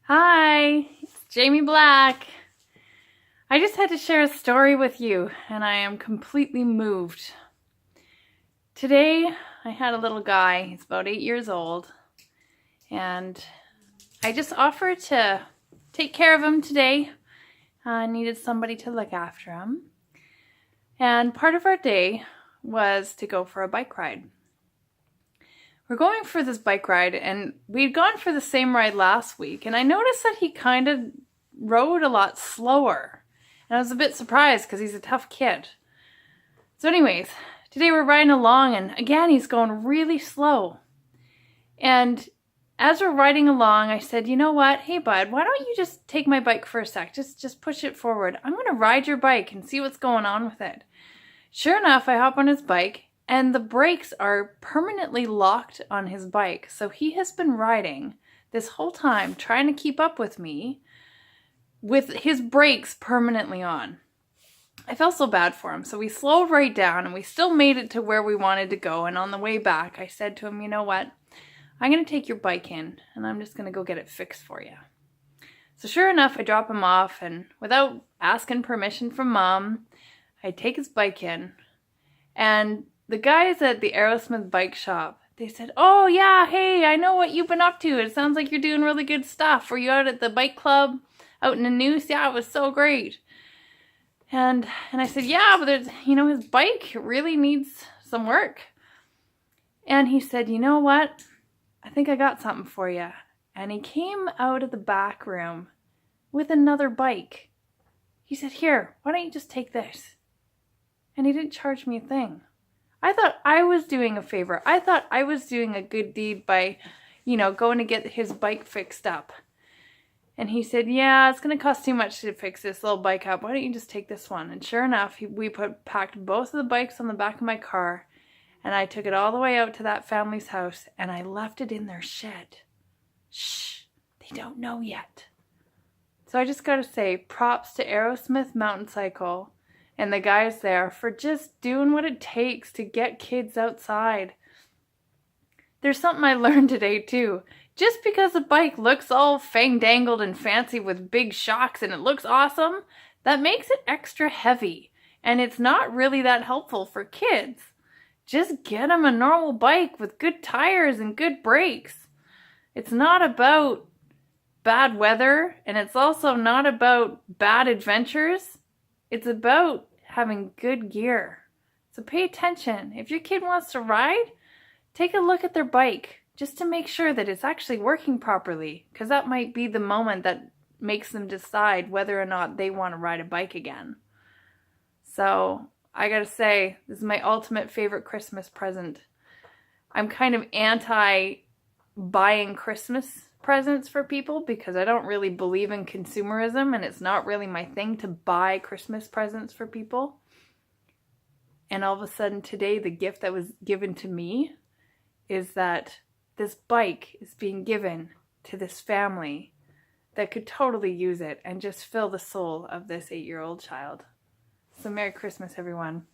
Hi, it's Jamie Black. I just had to share a story with you, and I am completely moved. Today, I had a little guy, he's about 8 years old, and I just offered to take care of him today. I needed somebody to look after him. And part of our day was to go for a bike ride. We're going for this bike ride, and we'd gone for the same ride last week, and I noticed that he kind of rode a lot slower. And I was a bit surprised because he's a tough kid. So anyways, today we're riding along, and again, he's going really slow. And as we're riding along, I said, you know what? Hey, bud, why don't you just take my bike for a sec? Just push it forward. I'm going to ride your bike and see what's going on with it. Sure enough, I hop on his bike, and the brakes are permanently locked on his bike. So he has been riding this whole time, trying to keep up with me, with his brakes permanently on. I felt so bad for him. So we slowed right down, and we still made it to where we wanted to go. And on the way back, I said to him, you know what? I'm going to take your bike in, and I'm just going to go get it fixed for you. So sure enough, I drop him off, and without asking permission from Mom, I take his bike in. And the guys at the Arrowsmith bike shop, they said, oh yeah, hey, I know what you've been up to. It sounds like you're doing really good stuff. Were you out at the bike club out in the news? Yeah, it was so great. And I said, yeah, but there's, his bike really needs some work. And he said, you know what? I think I got something for you. And he came out of the back room with another bike. He said, here, why don't you just take this? And he didn't charge me a thing. I thought I was doing a favor. I thought I was doing a good deed by, going to get his bike fixed up. And he said, yeah, it's going to cost too much to fix this little bike up. Why don't you just take this one? And sure enough, we packed both of the bikes on the back of my car, and I took it all the way out to that family's house, and I left it in their shed. Shh, they don't know yet. So I just got to say, props to Arrowsmith Mountain Cycle and the guys there for just doing what it takes to get kids outside. There's something I learned today too. Just because a bike looks all fang-dangled and fancy with big shocks and it looks awesome, that makes it extra heavy. And it's not really that helpful for kids. Just get them a normal bike with good tires and good brakes. It's not about bad weather, and it's also not about bad adventures. It's about having good gear. So pay attention. If your kid wants to ride, take a look at their bike just to make sure that it's actually working properly, because that might be the moment that makes them decide whether or not they want to ride a bike again. So I gotta say, this is my ultimate favorite Christmas present. I'm kind of anti-buying Christmas presents for people because I don't really believe in consumerism, and it's not really my thing to buy Christmas presents for people. And all of a sudden today, the gift that was given to me is that this bike is being given to this family that could totally use it and just fill the soul of this 8-year-old child. So Merry Christmas, everyone.